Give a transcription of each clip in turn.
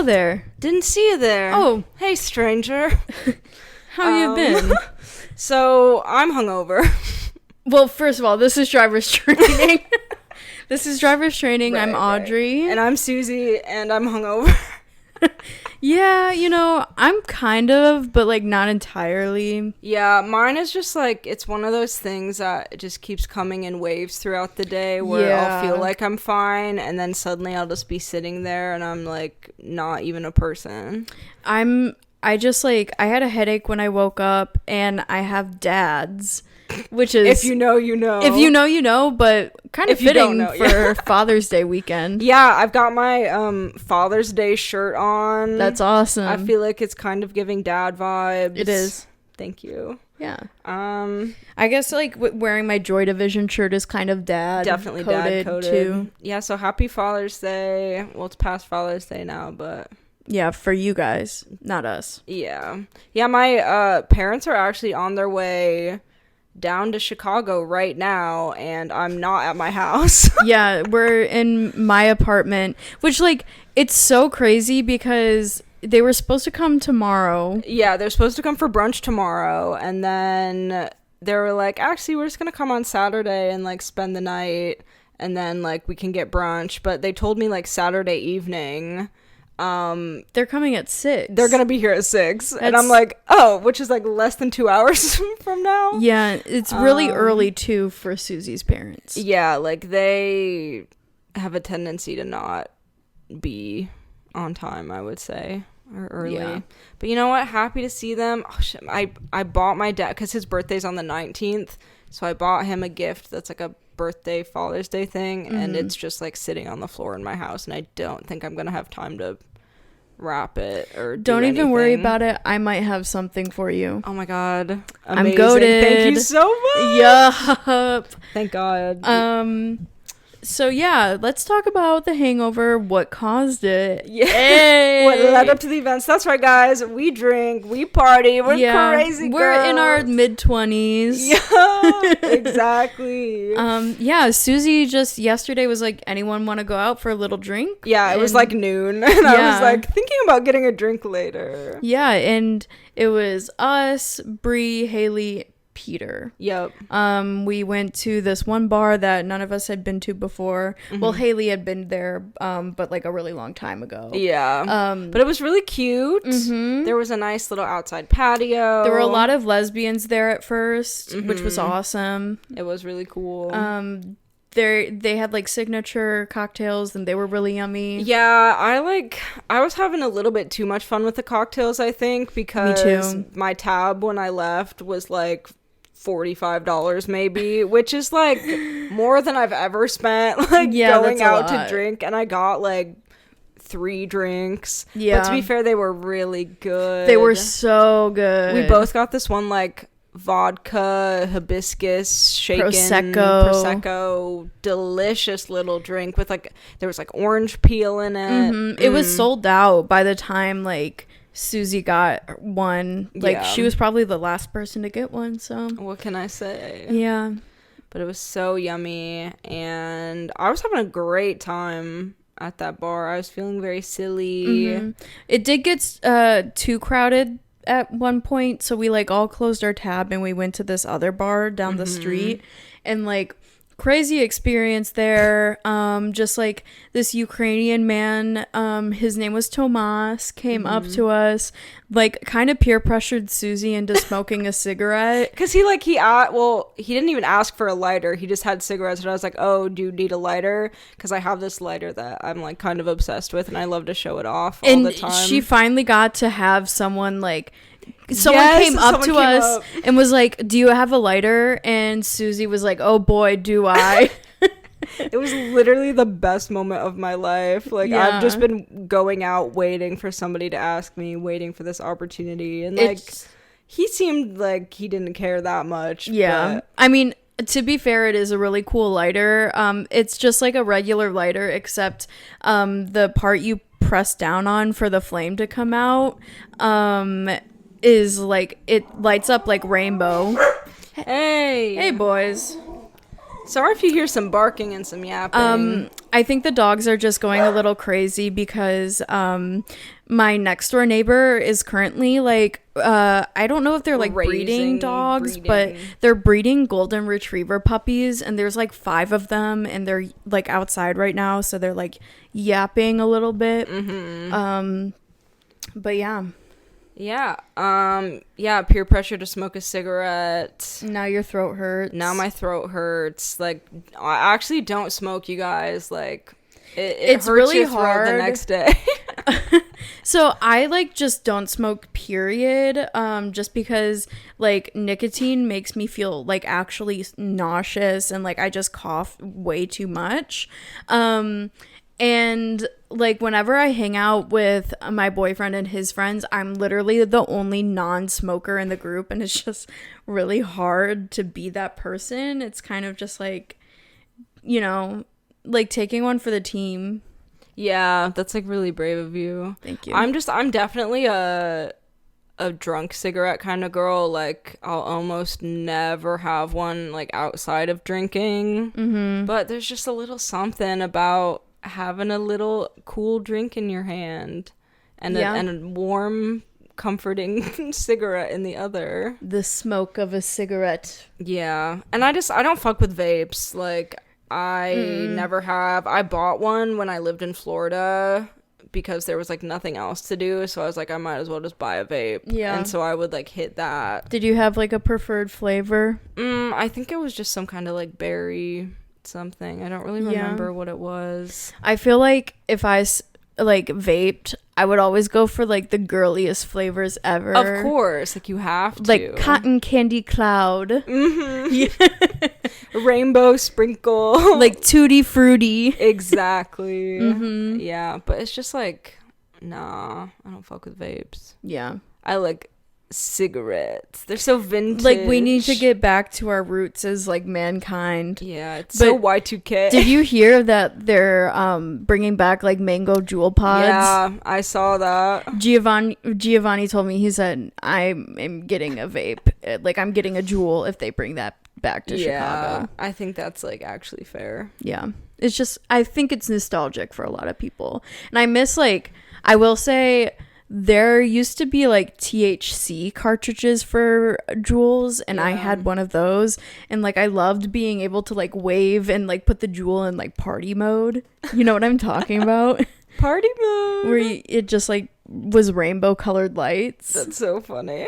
Hello there. Didn't see you there. Oh. Hey, stranger. How you been? So, I'm hungover. Well, first of all, this is driver's training. Right, I'm Audrey. Right. And I'm Suzy, and I'm hungover. Yeah, I'm kind of, but like not entirely. Yeah, mine is just like, it's one of those things that just keeps coming in waves throughout the day where I'll feel like I'm fine, and then suddenly I'll just be sitting there and I'm like not even a person. I had a headache when I woke up, and I have DADS, which is... If you know, you know. If you know, you know, but kind of fitting for Father's Day weekend. Yeah, I've got my Father's Day shirt on. That's awesome. I feel like it's kind of giving dad vibes. It is. Thank you. Yeah. I guess like wearing my Joy Division shirt is kind of dad definitely dad coded too. Yeah, so happy Father's Day. Well, it's past Father's Day now, but yeah, for you guys, not us. Yeah, my parents are actually on their way down to Chicago right now, and I'm not at my house. Yeah, we're in my apartment, which like it's so crazy because they were supposed to come tomorrow. Yeah, they're supposed to come for brunch tomorrow, and then they were like, actually, we're just gonna come on Saturday and like spend the night, and then like we can get brunch. But they told me like Saturday evening. They're coming at 6. They're gonna be here at 6, and I'm like, oh, which is like less than 2 hours from now. Yeah, it's really early too for Susie's parents. Yeah, like they have a tendency to not be on time, I would say, or early. Yeah. But you know what? Happy to see them. Oh, shit. I bought my dad, because his birthday's on the 19th, so I bought him a gift that's like a birthday Father's Day thing, and it's just like sitting on the floor in my house, and I don't think I'm gonna have time to wrap it or don't even worry about it. I might have something for you. Oh my god, amazing. I'm goated. Thank you so much. Yup. Thank god. So yeah, let's talk about the hangover, what caused it. Yeah. Hey. What led up to the events. That's right, guys. We drink, we party, we're crazy girls. We're in our mid-20s. Yeah, exactly. Yeah, Suzy just yesterday was like, anyone want to go out for a little drink? Yeah, it was like noon, and I was like thinking about getting a drink later. Yeah, and it was us, Bree, Haley, Peter. Yep. We went to this one bar that none of us had been to before. Mm-hmm. Well, Haley had been there, but like a really long time ago. Yeah. But it was really cute. Mm-hmm. There was a nice little outside patio. There were a lot of lesbians there at first, which was awesome. It was really cool. They had like signature cocktails, and they were really yummy. Yeah, I was having a little bit too much fun with the cocktails, I think, because Me too. My tab when I left was like $45 maybe, which is like more than I've ever spent going out to drink, and I got like 3 drinks. Yeah, but to be fair, they were really good. They were so good. We both got this one like vodka hibiscus shaken prosecco delicious little drink with like there was like orange peel in it. It was sold out by the time like Suzy got one. Like she was probably the last person to get one, so what can I say? Yeah, but it was so yummy, and I was having a great time at that bar. I was feeling very silly. It did get too crowded at one point, so we like all closed our tab and we went to this other bar down the street, and like crazy experience there. Just like this Ukrainian man, his name was Tomas, came up to us, like kind of peer pressured Suzy into smoking a cigarette, because he didn't even ask for a lighter, he just had cigarettes, and I was like, oh, do you need a lighter? Because I have this lighter that I'm like kind of obsessed with, and I love to show it off all the time. She finally got to have someone came up to us and was like, do you have a lighter? And Suzy was like, oh boy, do I. It was literally the best moment of my life. Like, I've just been going out waiting for somebody to ask me, waiting for this opportunity, and like he seemed like he didn't care that much. Yeah, but I mean, to be fair, it is a really cool lighter. It's just like a regular lighter, except the part you press down on for the flame to come out is like, it lights up like rainbow. Hey boys, sorry if you hear some barking and some yapping. I think the dogs are just going a little crazy because my next door neighbor is currently like I don't know if they're like breeding dogs, but they're breeding golden retriever puppies, and there's like 5 of them, and they're like outside right now, so they're like yapping a little bit. But yeah. Yeah, peer pressure to smoke a cigarette. Now your throat hurts. Now my throat hurts. Like, I actually don't smoke, you guys. Like, it's hurts really your throat hard the next day. So I like just don't smoke, period. Just because like nicotine makes me feel like actually nauseous, and like I just cough way too much. And like whenever I hang out with my boyfriend and his friends, I'm literally the only non-smoker in the group, and it's just really hard to be that person. It's kind of just like, you know, like taking one for the team. Yeah, that's like really brave of you. Thank you. I'm definitely a drunk cigarette kind of girl. Like, I'll almost never have one like outside of drinking. But there's just a little something about having a little cool drink in your hand and a warm, comforting cigarette in the other. The smoke of a cigarette. Yeah. And I don't fuck with vapes. Like, I never have. I bought one when I lived in Florida because there was like nothing else to do, so I was like, I might as well just buy a vape. Yeah. And so I would like hit that. Did you have like a preferred flavor? I think it was just some kind of like berry something. I don't really remember what it was. I feel like if I like vaped, I would always go for like the girliest flavors ever. Of course, like you have to. Like cotton candy cloud. Rainbow sprinkle. Like tutti fruity. Exactly. Yeah, but it's just like, nah, I don't fuck with vapes. Yeah. I like cigarettes. They're so vintage. Like, we need to get back to our roots as like mankind. Yeah, it's so Y2K. Did you hear that they're bringing back like mango jewel pods? Yeah, I saw that. Giovanni told me, he said, I am getting a vape. Like, I'm getting a jewel if they bring that back to Chicago. I think that's like actually fair. Yeah, it's just, I think it's nostalgic for a lot of people, and I miss, like, I will say, there used to be like THC cartridges for jewels, and I had one of those, and like I loved being able to like wave and like put the jewel in like party mode. You know what I'm talking about? Party mode, where it just like was rainbow colored lights. That's so funny.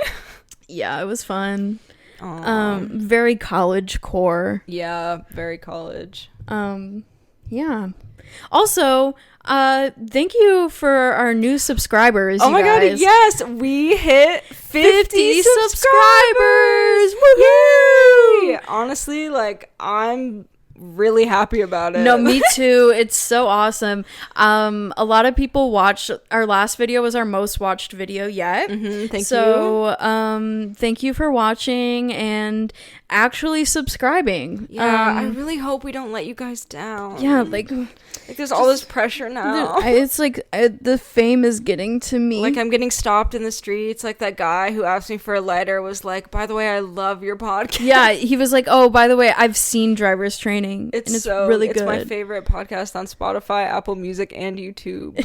Yeah, it was fun. Very college core. Yeah, very college. Yeah. Also, thank you for our new subscribers. Oh my god, yes, we hit 50 subscribers. Woohoo! Honestly, like, I'm really happy about it. No, me too. It's so awesome. A lot of people watched our last video. Was our most watched video yet. Thank you. So thank you for watching and actually subscribing. Yeah, I really hope we don't let you guys down. Yeah, like there's all this pressure now. It's like the fame is getting to me. Like, I'm getting stopped in the streets. Like, that guy who asked me for a lighter was like, by the way, I love your podcast. Yeah, he was like, oh, by the way, I've seen Driver's Training. It's really good. It's my favorite podcast on Spotify, Apple Music, and YouTube.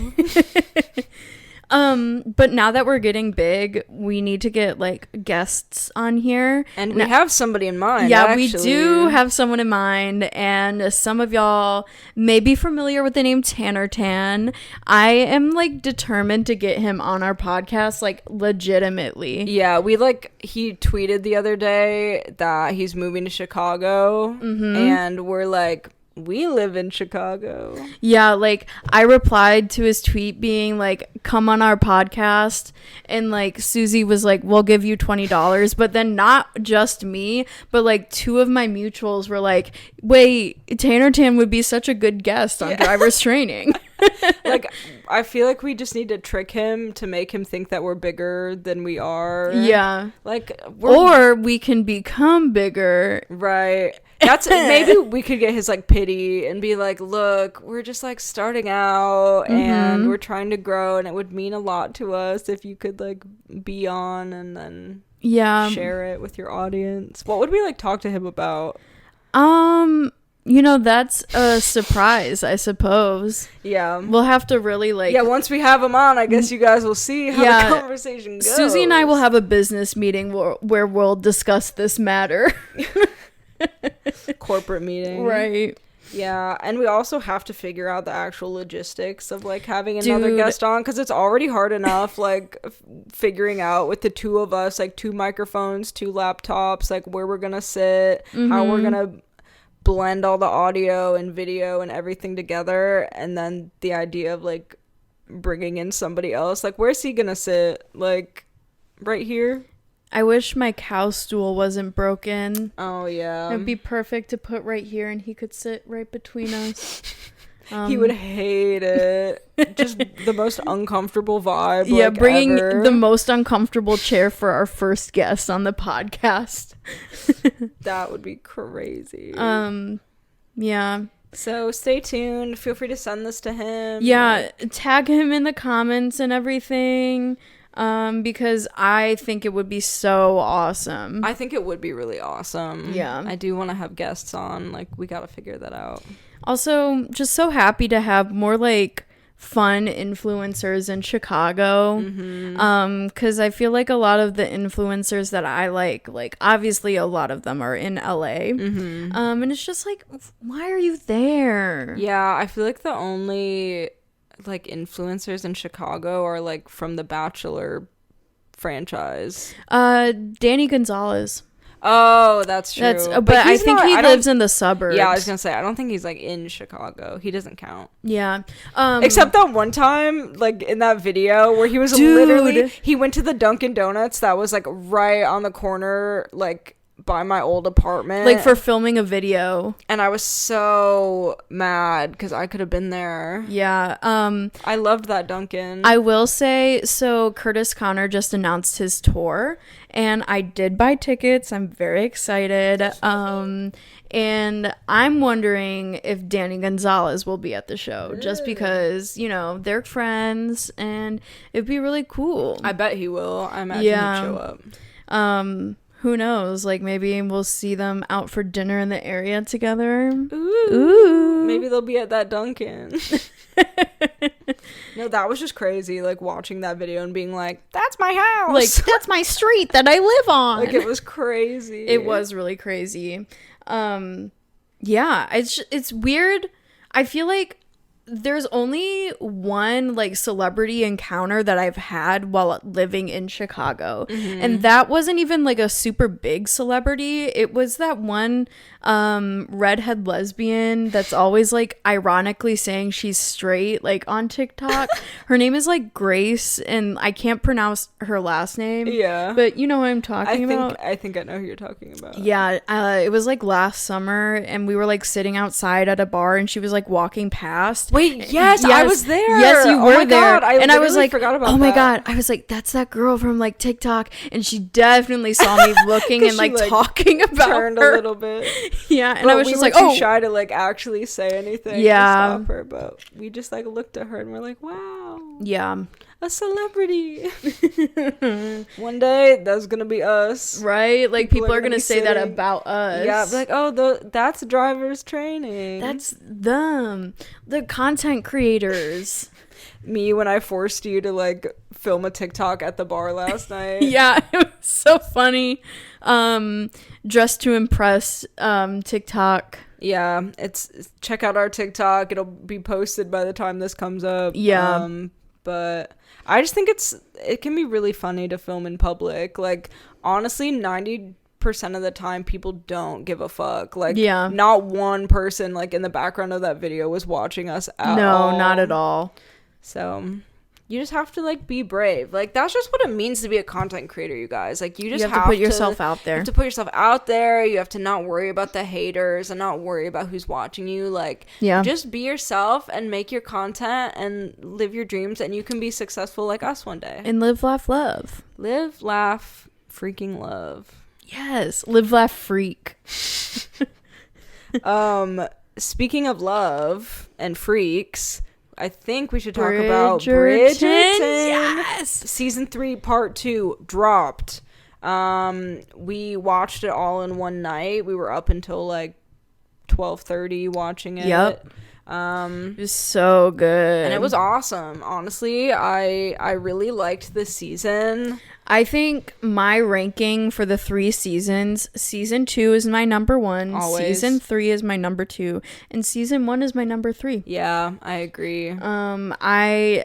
But now that we're getting big, we need to get like guests on here, and we have somebody in mind. Yeah, actually. We do have someone in mind, and some of y'all may be familiar with the name Tanner Tan. I am like determined to get him on our podcast, like legitimately. Yeah, he tweeted the other day that he's moving to Chicago, and we're like, we live in Chicago. Yeah, like, I replied to his tweet being like, come on our podcast, and like Suzy was like, we'll give you $20, but then not just me, but like 2 of my mutuals were like, wait, Tanner Tan would be such a good guest on Driver's Training. Like, I feel like we just need to trick him to make him think that we're bigger than we are. Yeah. Like, or we can become bigger. Right. That's maybe we could get his like pity and be like, look, we're just like starting out and we're trying to grow, and it would mean a lot to us if you could like be on and then share it with your audience. What would we like talk to him about? That's a surprise, I suppose. Yeah. We'll have to really once we have him on, I guess you guys will see how the conversation goes. Suzy and I will have a business meeting where we'll discuss this matter. Corporate meeting. Right. Yeah, and we also have to figure out the actual logistics of having another guest on, because it's already hard enough figuring out with the two of us, 2 microphones, 2 laptops, where we're gonna sit, how we're gonna blend all the audio and video and everything together, and then the idea of bringing in somebody else. Where's he gonna sit? Right here? I wish my cow stool wasn't broken. Oh, yeah. It'd be perfect to put right here and he could sit right between us. He would hate it. Just the most uncomfortable vibe. Yeah, bringing ever. The most uncomfortable chair for our first guest on the podcast. That would be crazy. Yeah. So stay tuned. Feel free to send this to him. Yeah, tag him in the comments and everything. Because I think it would be so awesome. I think it would be really awesome. Yeah. I do want to have guests on. We got to figure that out. Also, just so happy to have more fun influencers in Chicago. Because I feel like a lot of the influencers that I like obviously a lot of them are in LA. And it's just why are you there? Yeah, I feel like the only influencers in Chicago are from the Bachelor franchise. Danny Gonzalez. Oh, that's true. But I think he lives in the suburbs. Yeah, I was gonna say I don't think he's in Chicago. He doesn't count. Yeah. Except that one time, in that video where he was literally he went to the Dunkin' Donuts that was right on the corner, by my old apartment, for filming a video, and I was so mad because I could have been there. Yeah. I loved that Dunkin'. I will say, so Curtis Connor just announced his tour, and I did buy tickets. I'm very excited. And I'm wondering if Danny Gonzalez will be at the show, just because they're friends, and it'd be really cool. I bet he will. I imagine he'd show up. Who knows? Maybe we'll see them out for dinner in the area together. Ooh. Maybe they'll be at that Dunkin'. No, that was just crazy. Watching that video and being that's my house. That's my street that I live on. It was crazy. It was really crazy. Yeah, it's weird. I feel like there's only one celebrity encounter that I've had while living in Chicago, and that wasn't even a super big celebrity. It was that one redhead lesbian that's always ironically saying she's straight on TikTok. Her name is Grace, and I can't pronounce her last name. Yeah, but you know what I'm talking about. I think I know who you're talking about. Yeah, it was last summer, and we were sitting outside at a bar, and she was walking past. Wait, yes, I was there. Yes, you were there. God, I was forgot about my God. I was that's that girl from TikTok, and she definitely saw me looking and talking about turned her a little bit. Yeah, and but I was we just were too shy to actually say anything. Yeah, to stop her, but we just looked at her and we're wow. Yeah, a celebrity. One day that's gonna be us, right? People are gonna say that about us. Yeah, oh, that's driver's training. That's them, the content creators. Me when I forced you to film a TikTok at the bar last night. Yeah, it was so funny. Dressed to impress TikTok. Yeah, it's check out our TikTok. It'll be posted by the time this comes up. Yeah. But I just think it can be really funny to film in public. Honestly, 90% of the time people don't give a fuck. Not one person in the background of that video was watching us at all. No, not at all. So you just have to be brave. That's just what it means to be a content creator, you guys. You just have to put yourself out there. You have to put yourself out there. You have to not worry about the haters and not worry about who's watching you. Just be yourself and make your content and live your dreams, and you can be successful like us one day. And live, laugh, love. Live, laugh, freaking love. Yes, live, laugh, freak. Speaking of love and freaks, I think we should talk about Bridgerton. Yes! Season 3, Part 2 dropped. We watched it all in one night. We were up until 12 12:30 watching it. Yep. It was so good. And it was awesome. Honestly, I really liked this season. I think my ranking for the 3 seasons, season 2 is my number 1, Always. Season 3 is my number 2, and season 1 is my number 3. Yeah, I agree. I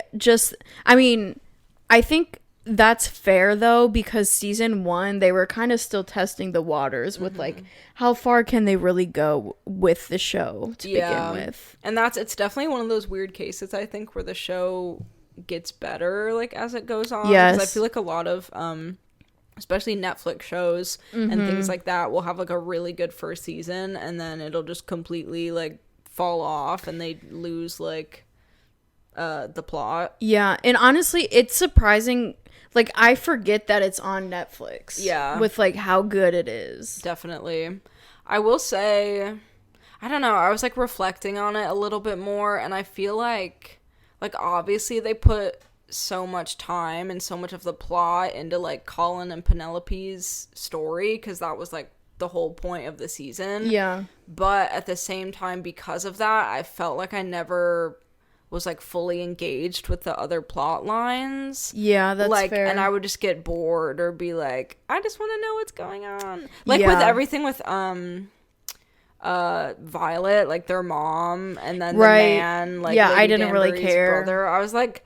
think that's fair though, because season 1 they were kind of still testing the waters with like how far can they really go with the show to begin with. And it's definitely one of those weird cases, I think, where the show gets better like as it goes on. Yes. Because I feel like a lot of especially Netflix shows and things like that will have like a really good first season and then it'll just completely like fall off and they lose like the plot. Yeah, and honestly it's surprising, like I forget that it's on Netflix. Yeah. With like how good it is. Definitely. I will say, I don't know, I was like reflecting on it a little bit more and I feel like obviously they put so much time and so much of the plot into like Colin and Penelope's story because that was like the whole point of the season. Yeah. But at the same time, because of that, I felt like I never was like fully engaged with the other plot lines. Yeah, that's like, fair. And I would just get bored or be like, I just want to know what's going on. Like with everything with Violet, like their mom, and then the man, like Lady I didn't really Danbury's care. brother. I was like,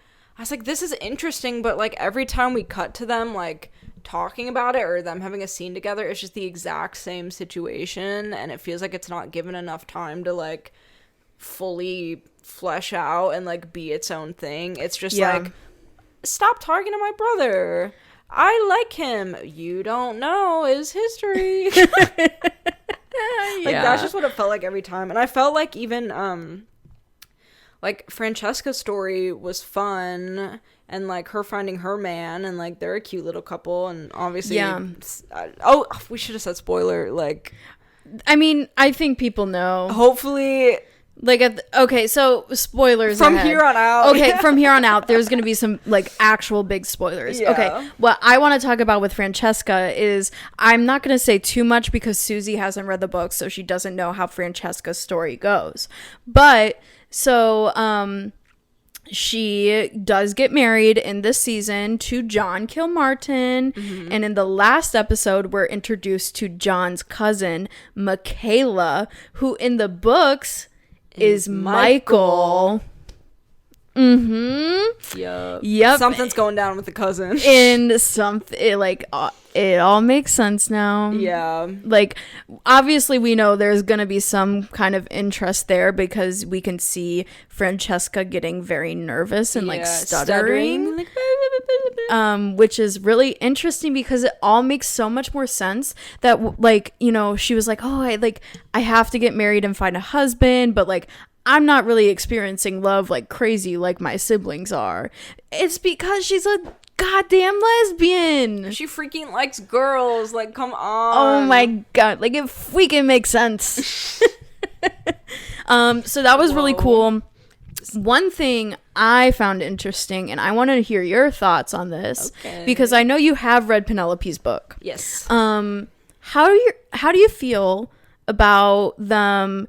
this is interesting, but like every time we cut to them like talking about it or them having a scene together, it's just the exact same situation, and it feels like it's not given enough time to like fully flesh out and like be its own thing. It's just like, stop talking to my brother. I like him. You don't know his history. Like that's just what it felt like every time. And I felt like even like Francesca's story was fun and like her finding her man and like they're a cute little couple and obviously we should have said spoiler, like I mean, I think people know. Hopefully. Like, okay, so spoilers from ahead. here on out. Okay, from here on out, there's going to be some, like, actual big spoilers. Yeah. Okay, what I want to talk about with Francesca is, I'm not going to say too much because Suzy hasn't read the book, so she doesn't know how Francesca's story goes. But, so, she does get married in this season to John Kilmartin, and in the last episode, we're introduced to John's cousin, Michaela, who in the books is Michael. Yep. Something's going down with the cousin. And it all makes sense now. Yeah. Like, obviously we know there's gonna be some kind of interest there because we can see Francesca getting very nervous and like stuttering. Which is really interesting because it all makes so much more sense that like, you know, she was like, oh, I have to get married and find a husband, but like I'm not really experiencing love like crazy like my siblings are. It's because she's a goddamn lesbian. She freaking likes girls. Like, come on. Oh my god. Like, it freaking makes sense. So that was really cool. One thing I found interesting, and I want to hear your thoughts on this, because I know you have read Penelope's book. Yes. How do you feel about them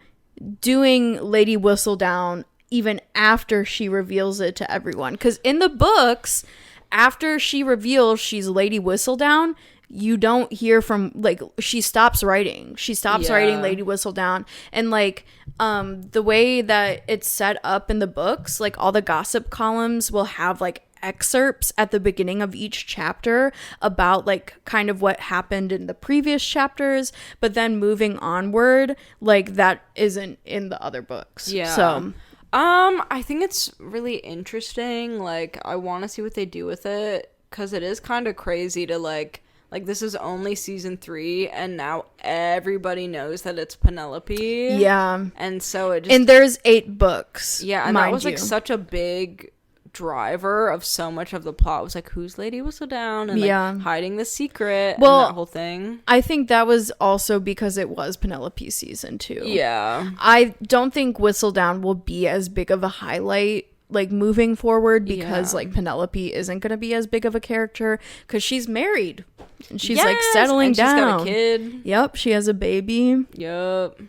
doing Lady Whistledown even after she reveals it to everyone? Because in the books, after she reveals she's Lady Whistledown, you don't hear from, like, she stops writing. She stops writing Lady Whistledown. And, like, the way that it's set up in the books, like, all the gossip columns will have, like, excerpts at the beginning of each chapter about, like, kind of what happened in the previous chapters. But then moving onward, like, that isn't in the other books. Yeah. So I think it's really interesting. Like, I want to see what they do with it, because it is kind of crazy to, like, this is only season 3, and now everybody knows that it's Penelope. Yeah. And so it just... And there's 8 books. Yeah, and that was, like, such a big driver of so much of the plot. It was like, who's Lady Whistledown? And, like, hiding the secret and that whole thing. I think that was also because it was Penelope season 2. Yeah. I don't think Whistledown will be as big of a highlight, like, moving forward, because like Penelope isn't going to be as big of a character because she's married and she's like settling down. She's got a kid. Yep, she has a baby. Yep.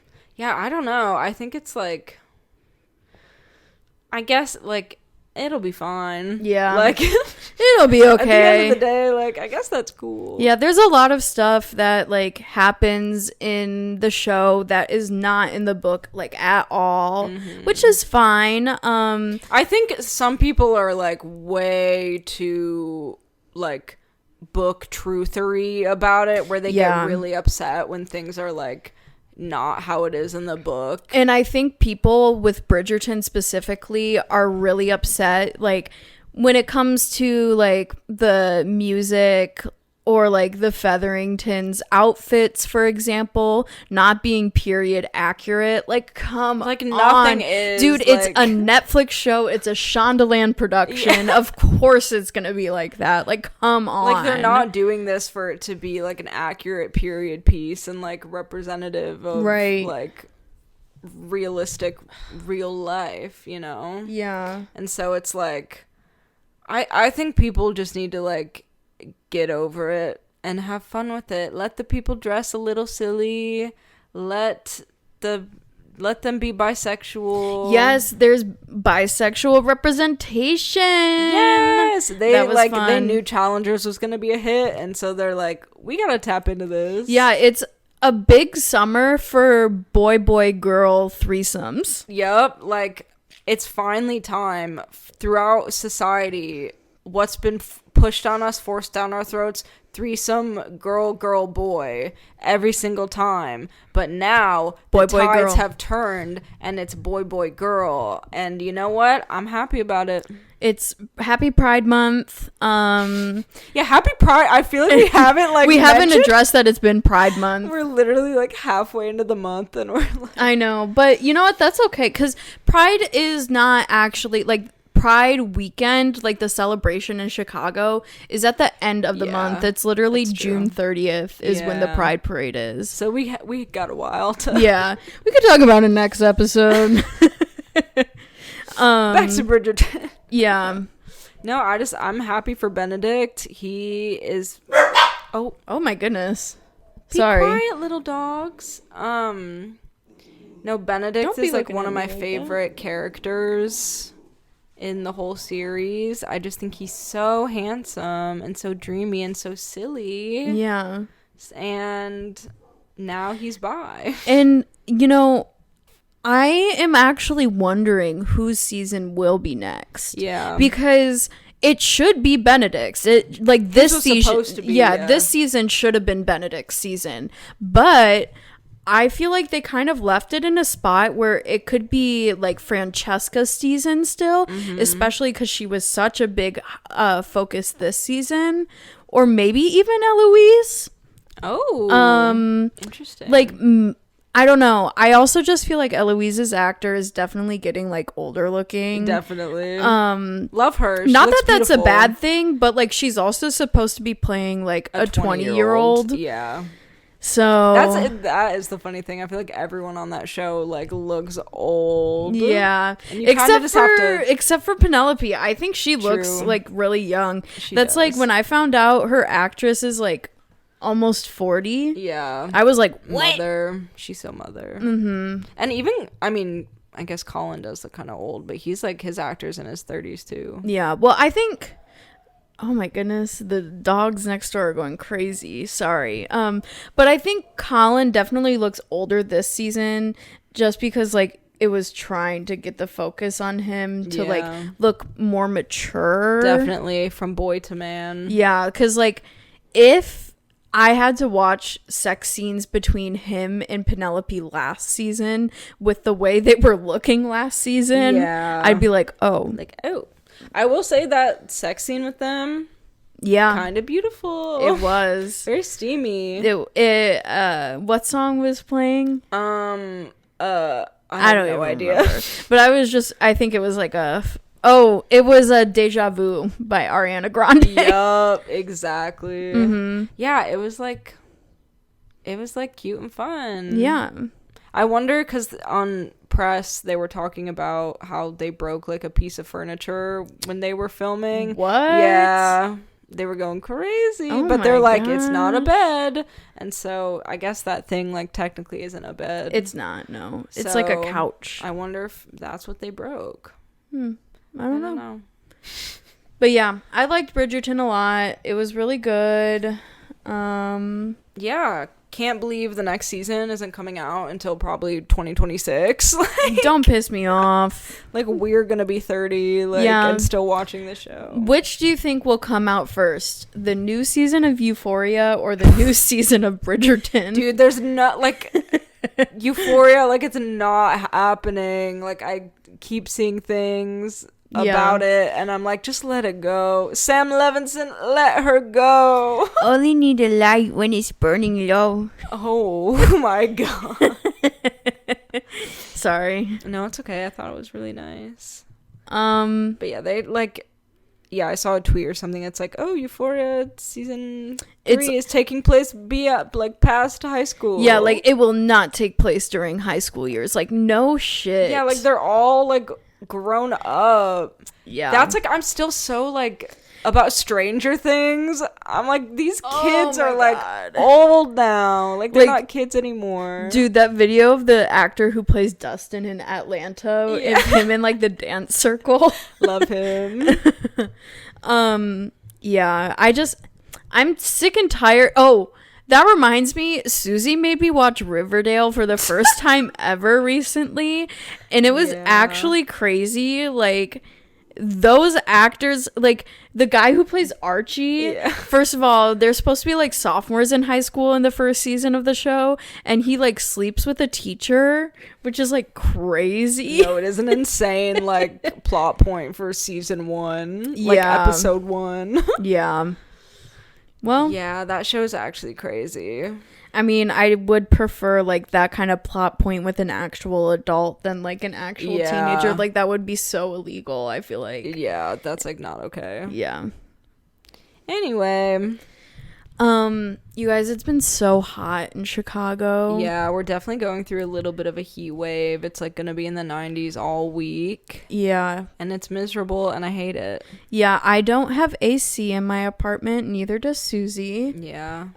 Yeah, I don't know. I think it's like, I guess, like, it'll be fine. Yeah. Like, it'll be okay. At the end of the day, like, I guess that's cool. Yeah, there's a lot of stuff that, like, happens in the show that is not in the book, like, at all, which is fine. I think some people are, like, way too, like, book truthery about it, where they get really upset when things are, like, not how it is in the book. And I think people with Bridgerton specifically are really upset, like, when it comes to, like, the music or, like, the Featheringtons outfits, for example, not being period accurate. Like, come like, on. nothing is. Dude, like, it's a Netflix show. It's a Shondaland production. Yeah. Of course it's going to be like that. Like, come on. Like, they're not doing this for it to be, like, an accurate period piece and, like, representative of, like, realistic real life, you know? Yeah. And so it's, like, I think people just need to, like, get over it and have fun with it. Let the people dress a little silly. Let them be bisexual. Yes, there's bisexual representation. Yes, they like fun. They knew Challengers was gonna be a hit, and so they're like, we gotta tap into this. Yeah, it's a big summer for boy girl threesomes. Yep, like, it's finally time. Throughout society, what's been pushed on us, forced down our throats, threesome, girl, boy, every single time. But now the tides have turned, and it's boy, girl. And you know what? I'm happy about it. It's Happy Pride Month. Yeah, Happy Pride. I feel like we haven't like we haven't addressed that it's been Pride Month. We're literally like halfway into the month, and we're like, I know, but you know what? That's okay, because Pride is not actually like. Pride weekend, like the celebration in Chicago, is at the end of the month. It's literally June 30th is when the Pride Parade is. So we got a while to. Yeah, we could talk about it next episode. Back to Bridgerton. Yeah. No, I'm happy for Benedict. He is. Oh my goodness. Sorry. Be quiet, little dogs. No, Benedict is like one of my favorite characters in the whole series. I just think he's so handsome and so dreamy and so silly. Yeah. And now he's bi. And, you know, I am actually wondering whose season will be next. Yeah. Because it should be Benedict's. It like this season. Yeah, this season should have been Benedict's season. But I feel like they kind of left it in a spot where it could be like Francesca's season still, especially because she was such a big focus this season, or maybe even Eloise. Oh, interesting. Like, I don't know. I also just feel like Eloise's actor is definitely getting like older looking. Definitely. Love her. Not that that's beautiful. A bad thing, but like she's also supposed to be playing like a 20-year-old. Yeah. So that is the funny thing. I feel like everyone on that show like looks old. Yeah, and you except for Penelope. I think she looks like really young. That's like when I found out her actress is like almost 40. Yeah, I was like, what? Mother. She's so mother. And even I mean, I guess Colin does look kind of old, but he's like his actor's in his 30s too. Yeah. Well, I think. Oh my goodness, the dogs next door are going crazy. Sorry. But I think Colin definitely looks older this season just because like it was trying to get the focus on him to like look more mature. Definitely from boy to man. Yeah, cuz like if I had to watch sex scenes between him and Penelope last season with the way they were looking last season, I'd be like, "Oh." I will say that sex scene with them, kind of beautiful. It was very steamy. What song was playing? I have no idea. But I think it was like it was a Deja Vu by Ariana Grande. Yup, exactly. Yeah, it was like cute and fun. Yeah. I wonder because on press they were talking about how they broke like a piece of furniture when they were filming. What? Yeah, they were going crazy. Oh but they're my like, it's not a gosh. bed. And so I guess that thing like technically isn't a bed. It's not, no. It's like a couch. I wonder if that's what they broke. I don't know. But yeah, I liked Bridgerton a lot. It was really good. Yeah, can't believe the next season isn't coming out until probably 2026. Don't piss me off. Like, we're gonna be 30, like, and still watching the show. Which do you think will come out first? The new season of Euphoria or the new season of Bridgerton? Dude, there's not, like, Euphoria, like, it's not happening. Like, I keep seeing things about it, and I'm like, just let it go. Sam Levinson, let her go. Only need a light when it's burning low. Oh my god. Sorry. No, it's okay. I thought it was really nice. But yeah, they like, yeah, I saw a tweet or something. It's like, oh, Euphoria season 3 is taking place like past high school. Yeah, like it will not take place during high school years. Like, no shit. Yeah, like they're all like grown up. Yeah, that's like, I'm still so like about Stranger Things. I'm like, these kids are like old now. Like, they're not kids anymore. Dude, that video of the actor who plays Dustin in Atlanta and him in like the dance circle. Love him. Yeah, I'm sick and tired. Oh, that reminds me, Suzy made me watch Riverdale for the first time ever recently, and it was actually crazy. Like, those actors, like the guy who plays Archie, first of all, they're supposed to be like sophomores in high school in the first season of the show, and he like sleeps with a teacher, which is like crazy. No, it is an insane like plot point for season 1, like episode 1. Yeah. Well, yeah, that show's actually crazy. I mean, I would prefer like that kind of plot point with an actual adult than like an actual teenager. Like, that would be so illegal, I feel like. Yeah, that's like not okay. Yeah. Anyway, you guys, it's been so hot in Chicago. Yeah, we're definitely going through a little bit of a heat wave. It's like gonna be in the 90s all week. Yeah. And it's miserable and I hate it. Yeah, I don't have AC in my apartment, neither does Suzy. Yeah.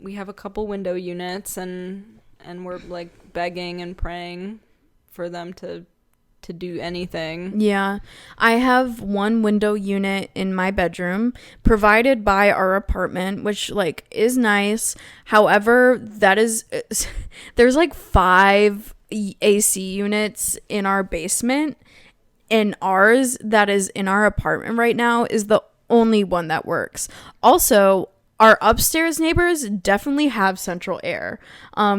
We have a couple window units and we're like begging and praying for them to do anything. Yeah. I have one window unit in my bedroom provided by our apartment, which like is nice. However, there's like 5 AC units in our basement, and ours that is in our apartment right now is the only one that works. Also, our upstairs neighbors definitely have central air,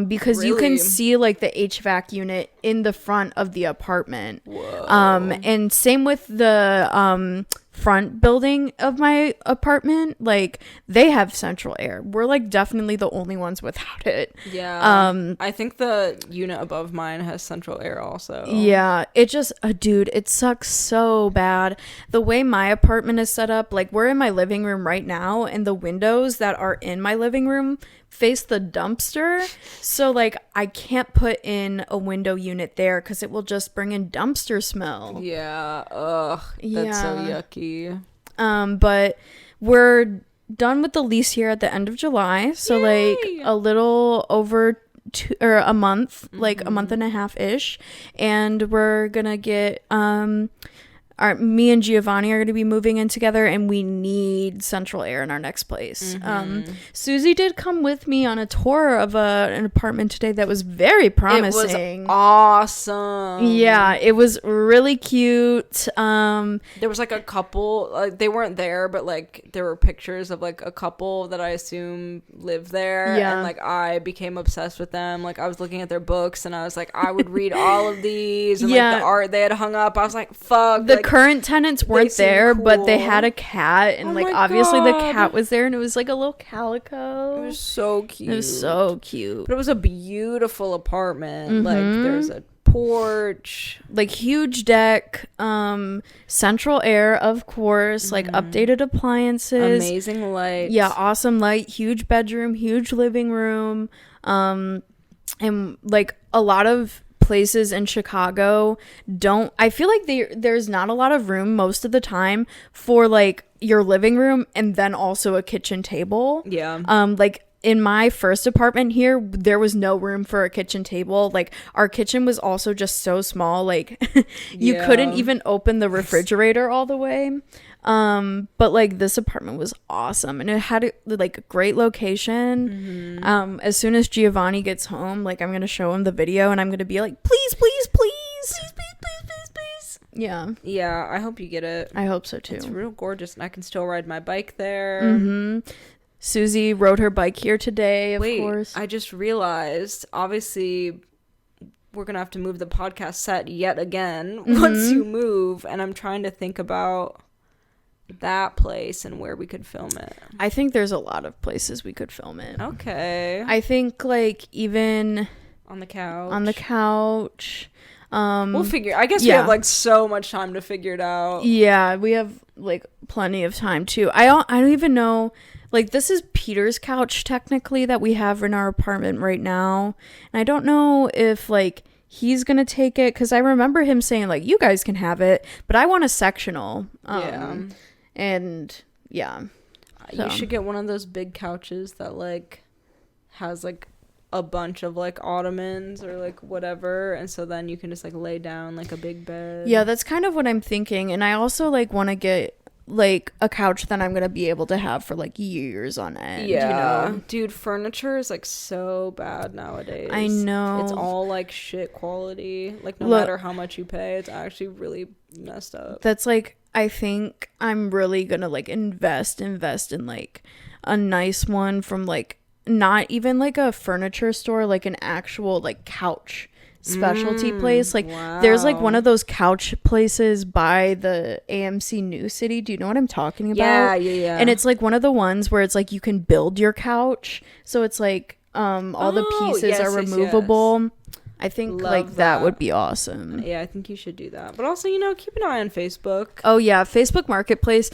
because you can see like the HVAC unit in the front of the apartment. Whoa. And same with the front building of my apartment, like they have central air. We're like definitely the only ones without it. Yeah. I think the unit above mine has central air also. Yeah, it just dude, it sucks so bad. The way my apartment is set up, like we're in my living room right now, and the windows that are in my living room face the dumpster, so like I can't put in a window unit there because it will just bring in dumpster smell. Yeah. Ugh, that's so yucky. But we're done with the lease here at the end of July, so Yay! Like a little over a month, like a month and a half ish, and we're gonna get me and Giovanni are going to be moving in together, and we need central air in our next place. Suzy did come with me on a tour of an apartment today that was very promising. It was awesome. Yeah, it was really cute. There was like a couple, like they weren't there, but like there were pictures of like a couple that I assume live there. Yeah. And like I became obsessed with them. Like I was looking at their books and I was like, I would read all of these. And like the art they had hung up, I was like, fuck. The like, current tenants weren't there, cool. but they had a cat, and like obviously God. the cat was there, and it was like a little calico. It was so cute. It was so cute. But it was a beautiful apartment. Like there's a porch, like huge deck, central air, of course, like updated appliances, amazing light. Yeah, awesome light, huge bedroom, huge living room, and like a lot of places in Chicago I feel like there's not a lot of room most of the time for like your living room and then also a kitchen table. Yeah. Like in my first apartment here, there was no room for a kitchen table. Like our kitchen was also just so small, like you couldn't even open the refrigerator all the way. But like this apartment was awesome and it had like a great location. As soon as Giovanni gets home, like I'm gonna show him the video and I'm gonna be like, please. Yeah, I hope you get it. I hope so too. It's real gorgeous and I can still ride my bike there. Suzy rode her bike here today, of course. I just realized, obviously, we're going to have to move the podcast set yet again once you move. And I'm trying to think about that place and where we could film it. I think there's a lot of places we could film it. Okay. I think, like, even... On the couch. We'll figure... I guess we have, like, so much time to figure it out. Yeah, we have, like, plenty of time, too. I don't even know... Like, this is Peter's couch, technically, that we have in our apartment right now. And I don't know if, like, he's gonna take it. Because I remember him saying, like, you guys can have it. But I want a sectional. And, yeah. You should get one of those big couches that, like, has, like, a bunch of, like, ottomans or, like, whatever. And so then you can just, like, lay down, like, a big bed. Yeah, that's kind of what I'm thinking. And I also, like, want to get... like a couch that I'm gonna be able to have for like years on end. Yeah, you know? Dude, furniture is like so bad nowadays. I know, it's all like shit quality. Like no matter how much you pay, it's actually really messed up. That's like, I think I'm really gonna like invest in like a nice one from like not even like a furniture store, like an actual like couch specialty place. Like there's like one of those couch places by the AMC New City. Do you know what I'm talking about? Yeah. And it's like one of the ones where it's like you can build your couch, so it's like all the pieces are removable. Yes. I think like that would be awesome. Yeah, I think you should do that. But also, you know, keep an eye on Facebook. Oh yeah, Facebook Marketplace.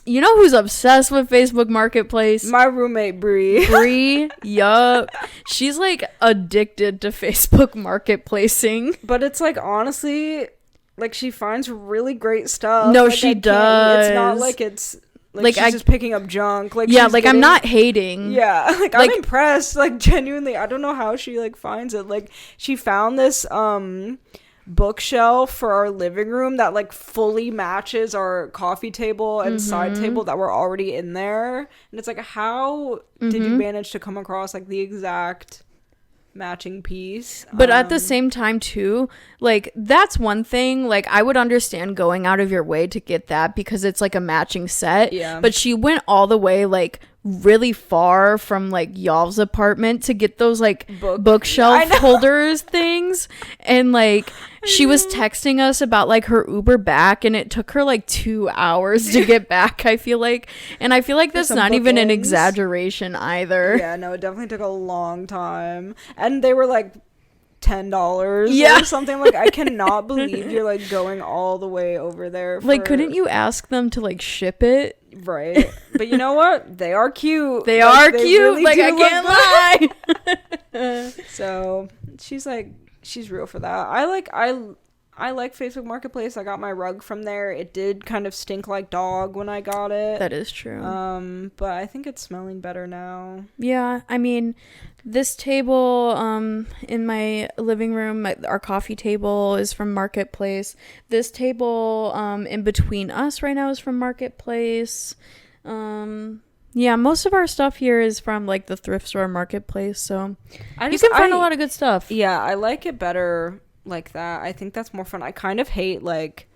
You know who's obsessed with Facebook Marketplace? My roommate, Bree. Yup. She's, like, addicted to Facebook Marketplacing. But it's, like, honestly, like, she finds really great stuff. No, like, she does. It's not like it's... Like she's just picking up junk. Like yeah, like I'm not hating. Yeah, like I'm impressed. Like genuinely, I don't know how she like finds it. Like she found this bookshelf for our living room that like fully matches our coffee table and side table that were already in there. And it's like, how did you manage to come across like the exact matching piece? But at the same time too, like that's one thing, like I would understand going out of your way to get that because it's like a matching set. Yeah, but she went all the way like really far from like y'all's apartment to get those like bookshelf holders things. And like she was texting us about like her Uber back and it took her like 2 hours to get back, I feel like. And I feel like that's not even an exaggeration either. Yeah, no, it definitely took a long time. And they were like $10 or something. Like I cannot believe you're like going all the way over there for... Like couldn't you ask them to like ship it? Right. But you know what, they are cute. They are cute, really, like I can't lie. So she's like, she's real for that. I like Facebook Marketplace. I got my rug from there. It did kind of stink like dog when I got it. That is true. But I think it's smelling better now. Yeah, I mean, this table in my living room, our coffee table is from Marketplace. This table in between us right now is from Marketplace. Yeah, most of our stuff here is from like the thrift store Marketplace, so you can find a lot of good stuff. Yeah, I like it better like that. I think that's more fun. I kind of hate like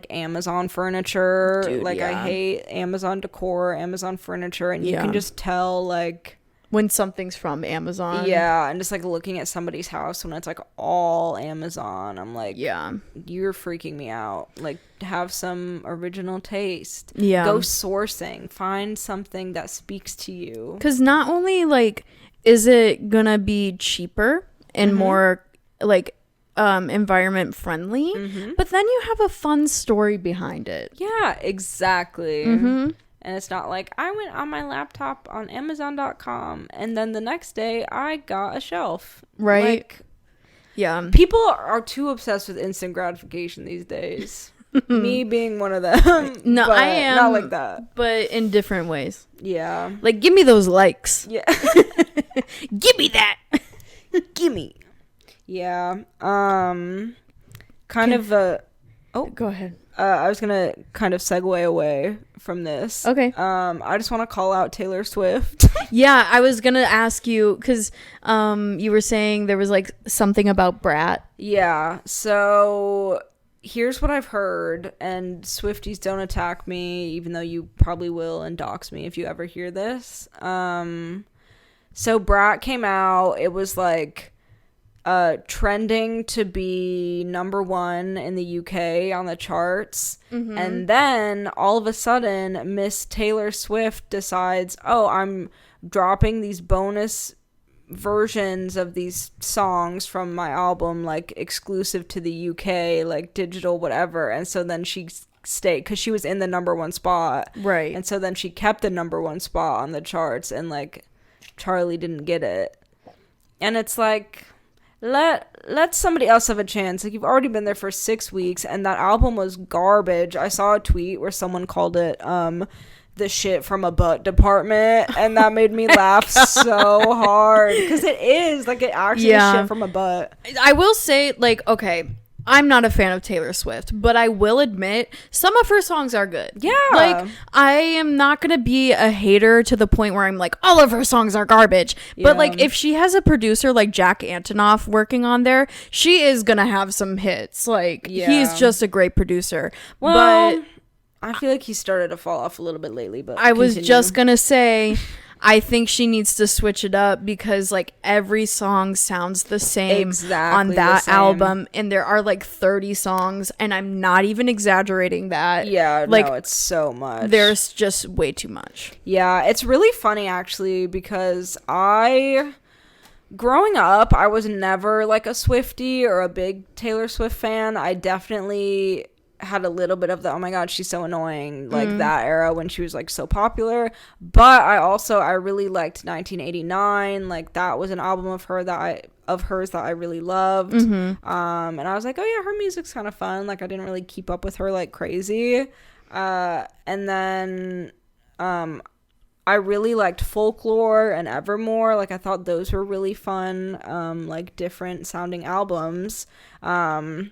Amazon furniture. Dude, like I hate Amazon decor, Amazon furniture, and you can just tell like when something's from Amazon. Yeah, and just like looking at somebody's house when it's like all Amazon, I'm like, yeah, you're freaking me out. Like have some original taste. Yeah, go sourcing, find something that speaks to you. Because not only like is it gonna be cheaper and more like environment friendly, but then you have a fun story behind it. Yeah, exactly. And it's not like I went on my laptop on Amazon.com and then the next day I got a shelf. Right. Like, Yeah. People are too obsessed with instant gratification these days. Me being one of them. No, I am not like that, but in different ways. Yeah. Like, give me those likes. Yeah. Give me that. Gimme. Yeah. Kind of oh, go ahead. I was gonna kind of segue away from this. Okay. I just want to call out Taylor Swift. Yeah, I was gonna ask you because you were saying there was like something about Brat. Yeah. So here's what I've heard, and Swifties don't attack me, even though you probably will, and dox me if you ever hear this. So Brat came out. It was like trending to be number 1 in the UK on the charts. Mm-hmm. And then all of a sudden Miss Taylor Swift decides, oh, I'm dropping these bonus versions of these songs from my album, like exclusive to the UK, like digital whatever. And so then she stayed because she was in the number 1 spot, right? And so then she kept the number 1 spot on the charts, and like Charlie didn't get it. And it's like, let somebody else have a chance. Like, you've already been there for 6 weeks, and that album was garbage. I saw a tweet where someone called it the shit from a butt department, and that made me laugh so hard, because it is like, it actually is shit from a butt. I will say, like, okay, I'm not a fan of Taylor Swift, but I will admit some of her songs are good. Yeah. Like, I am not going to be a hater to the point where I'm like, all of her songs are garbage. Yeah. But, like, if she has a producer like Jack Antonoff working on there, she is going to have some hits. Like, he's just a great producer. Well, but I feel like he started to fall off a little bit lately, but I was just going to say, I think she needs to switch it up, because like every song sounds the same on that album, and there are like 30 songs, and I'm not even exaggerating that. Yeah, like, no, it's so much. There's just way too much. Yeah, it's really funny actually, because growing up, I was never like a Swiftie or a big Taylor Swift fan. I definitely had a little bit of the, oh my god, she's so annoying, like that era when she was like so popular. But I really liked 1989. Like, that was an album of hers that I really loved. And I was like, oh yeah, her music's kind of fun. Like, I didn't really keep up with her like crazy. And then I really liked Folklore and Evermore. Like, I thought those were really fun, like different sounding albums. And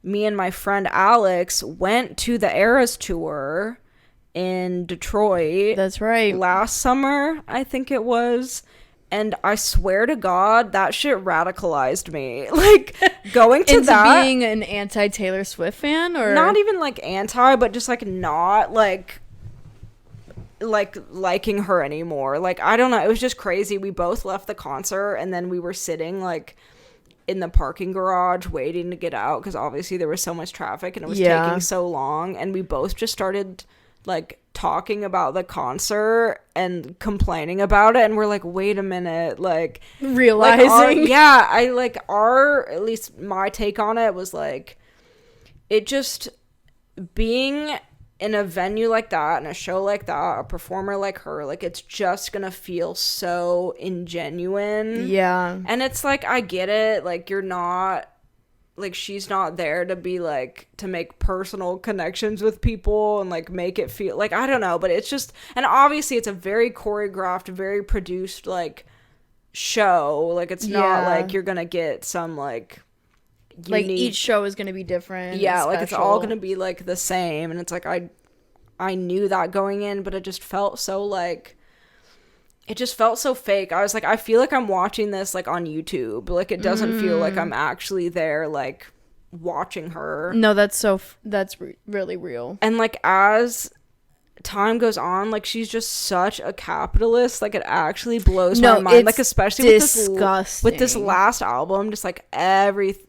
me and my friend Alex went to the Eras tour in Detroit. That's right. Last summer, I think it was. And I swear to God, that shit radicalized me. Like, going to into being an anti-Taylor Swift fan? Or not even like anti, but just like not like liking her anymore. Like, I don't know. It was just crazy. We both left the concert, and then we were sitting like in the parking garage waiting to get out, because obviously there was so much traffic and it was taking so long, and we both just started like talking about the concert and complaining about it, and we're like, wait a minute, like realizing at least my take on it was like, it just being in a venue like that, in a show like that, a performer like her, like, it's just gonna feel so ingenuine. Yeah. And it's like, I get it, like, you're not, like, she's not there to be like, to make personal connections with people and like make it feel like, I don't know, but it's just, and obviously it's a very choreographed, very produced like show. Like, it's not like you're gonna get some like like each show is going to be different. Yeah, like it's all going to be like the same, and it's like I knew that going in, but it just felt so like, it just felt so fake. I was like, I feel like I'm watching this like on YouTube. Like, it doesn't feel like I'm actually there like watching her. No, that's really real. And like, as time goes on, like, she's just such a capitalist. Like, it actually blows my mind, like, especially with this last album, just like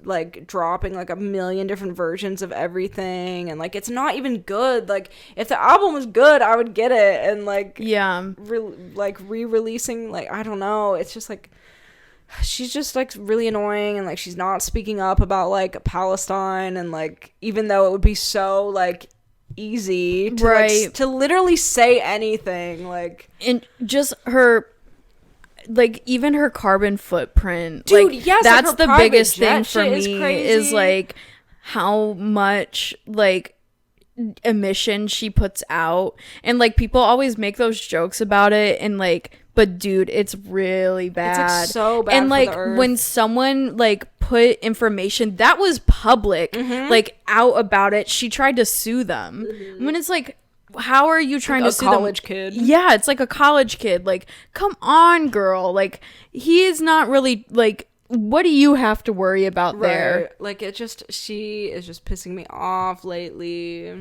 like dropping like a million different versions of everything, and like, it's not even good. Like, if the album was good, I would get it. And like, re-releasing, like, I don't know, it's just like, she's just like really annoying, and like, she's not speaking up about like Palestine, and like, even though it would be so like easy to like, to literally say anything, like, and just her, like even her carbon footprint, Dude, like yes, that's like her the private biggest thing jet for shit me is crazy. is like how much like emission she puts out, and like people always make those jokes about it, and like, but dude, it's really bad. It's like so bad. And for like the earth. when someone like put information that was public like out about it, she tried to sue them. When it's like, how are you trying like to sue a college them? kid. Yeah, it's like a college kid. Like, come on, girl. Like, he is not really like, what do you have to worry about there? Like she is just pissing me off lately.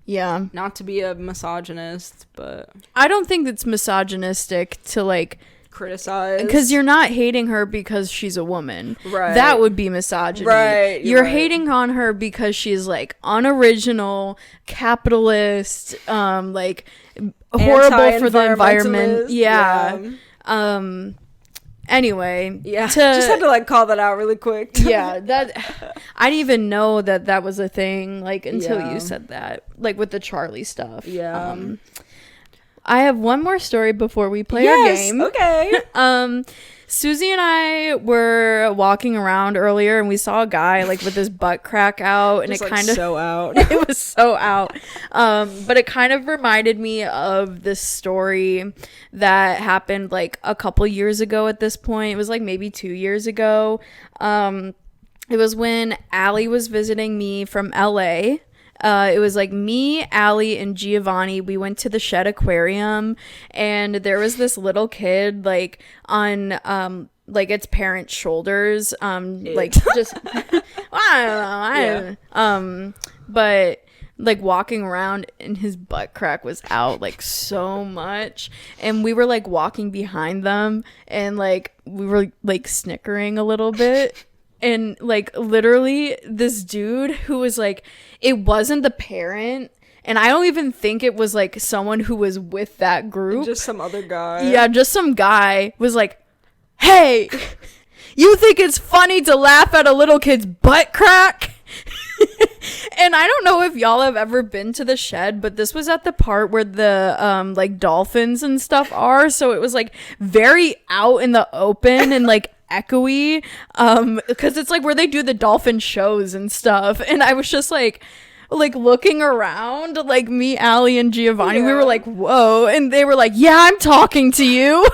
Yeah. Not to be a misogynist, but I don't think it's misogynistic to like criticize, because you're not hating her because she's a woman. Right. That would be misogyny. Right. You're right. hating on her because she's like unoriginal, capitalist, like horrible for the environment. Yeah. Anyway, yeah. Just had to like call that out really quick. Yeah, that I didn't even know that was a thing like until you said that, like with the Charlie stuff. Yeah. I have one more story before we play our game. Okay. Suzy and I were walking around earlier and we saw a guy like with his butt crack out, and just, it like, kind of so out. It was so out. But it kind of reminded me of this story that happened like a couple years ago at this point. It was like maybe 2 years ago. It was when Allie was visiting me from LA. It was like me, Allie, and Giovanni. We went to the Shed Aquarium, and there was this little kid like on like its parents' shoulders, like just I don't know, but like walking around, and his butt crack was out like so much, and we were like walking behind them, and like we were like snickering a little bit. And like literally this dude who was like, it wasn't the parent, and I don't even think it was like someone who was with that group, Just some other guy. Yeah, just some guy was like, hey, you think it's funny to laugh at a little kid's butt crack? And I don't know if y'all have ever been to the Shed, but this was at the part where the like dolphins and stuff are, so it was like very out in the open and like echoey, because it's like where they do the dolphin shows and stuff. And I was just like looking around, like me, Allie, and Giovanni, we were like, whoa, and they were like, yeah, I'm talking to you.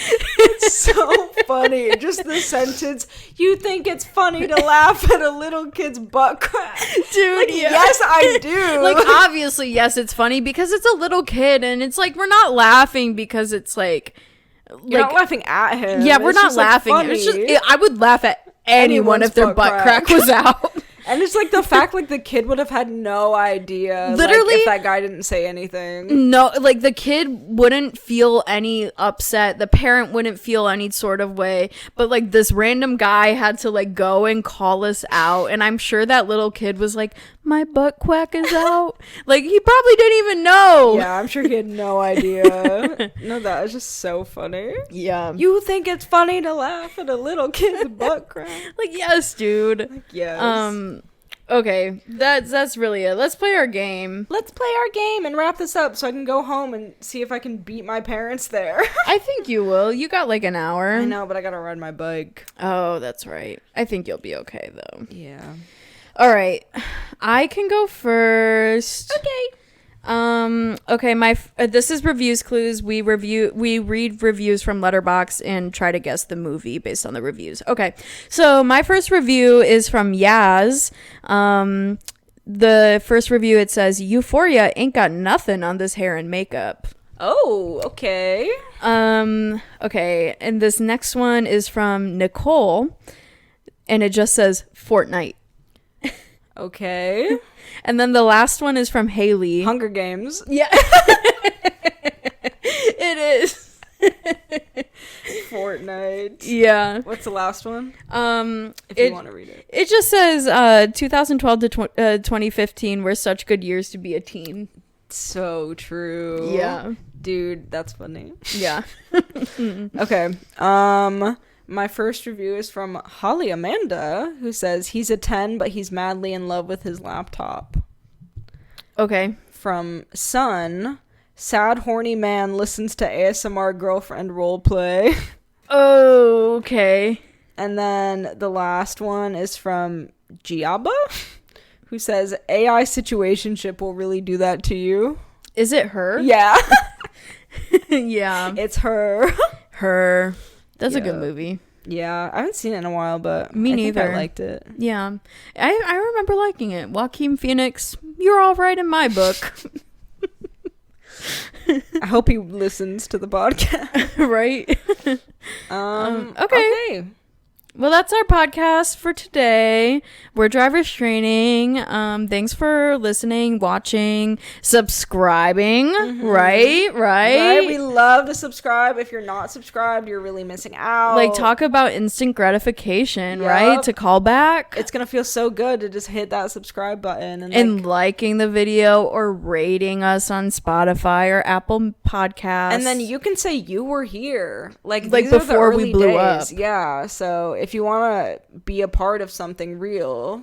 It's so funny. Just the sentence, you think it's funny to laugh at a little kid's butt crack. Dude, like, yes, I do. Like, obviously, yes, it's funny because it's a little kid, and it's like, we're not laughing because it's like, you're not laughing at him. Yeah, we're not laughing. Like, it's just, I would laugh at anyone if their butt crack was out. And it's like the fact like the kid would have had no idea, literally, like, if that guy didn't say anything. No, like the kid wouldn't feel any upset, the parent wouldn't feel any sort of way, but like this random guy had to like go and call us out, and I'm sure that little kid was like, my butt quack is out. Like, he probably didn't even know. Yeah, I'm sure he had no idea. No, that was just so funny. Yeah. You think it's funny to laugh at a little kid's butt crack? Like, yes, dude. Like, yes. Okay, that's really it. Let's play our game. Let's play our game and wrap this up so I can go home and see if I can beat my parents there. I think you will. You got like an hour. I know, but I gotta ride my bike. Oh, that's right. I think you'll be okay, though. Yeah. All right. I can go first. Okay. Okay, this is Reviews Clues. We read reviews from Letterboxd and try to guess the movie based on the reviews. Okay, so my first review is from Yaz. The first review, it says, Euphoria ain't got nothing on this hair and makeup. Oh, okay. Okay, and this next one is from Nicole, and it just says Fortnite. Okay. And then the last one is from Haley. Hunger Games. Yeah. It is. Fortnite. Yeah. What's the last one? If you want to read it. It just says 2012 to 2015 were such good years to be a teen. So true. Yeah. Dude, that's funny. Yeah. Okay. My first review is from Holly Amanda, who says he's a 10, but he's madly in love with his laptop. Okay. From Sun sad horny man listens to ASMR girlfriend roleplay. Oh, okay. And then the last one is from Giaba, who says, AI situationship will really do that to you. Is it her? Yeah. Yeah. It's her. Her. That's a good movie. Yeah. I haven't seen it in a while, but Me neither. I think I liked it. Yeah. I remember liking it. Joaquin Phoenix, you're all right in my book. I hope he listens to the podcast. Right? Okay. Well, that's our podcast for today. We're Driver's Training. Thanks for listening, watching, subscribing. Right? We love to subscribe. If you're not subscribed, you're really missing out. Like, talk about instant gratification, right? To call back. It's going to feel so good to just hit that subscribe button. And liking the video or rating us on Spotify or Apple Podcasts. And then you can say you were here. Like these before are the early we blew days. up. Yeah. So if you want to be a part of something real,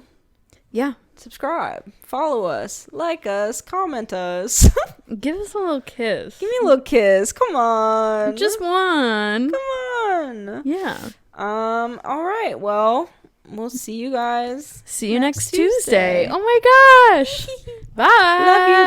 subscribe, follow us, like us, comment us. Give us a little kiss. Give me a little kiss. Come on. Just one. Come on. Yeah. All right. Well, we'll see you guys. See you next Tuesday. Oh my gosh. Bye. Love you.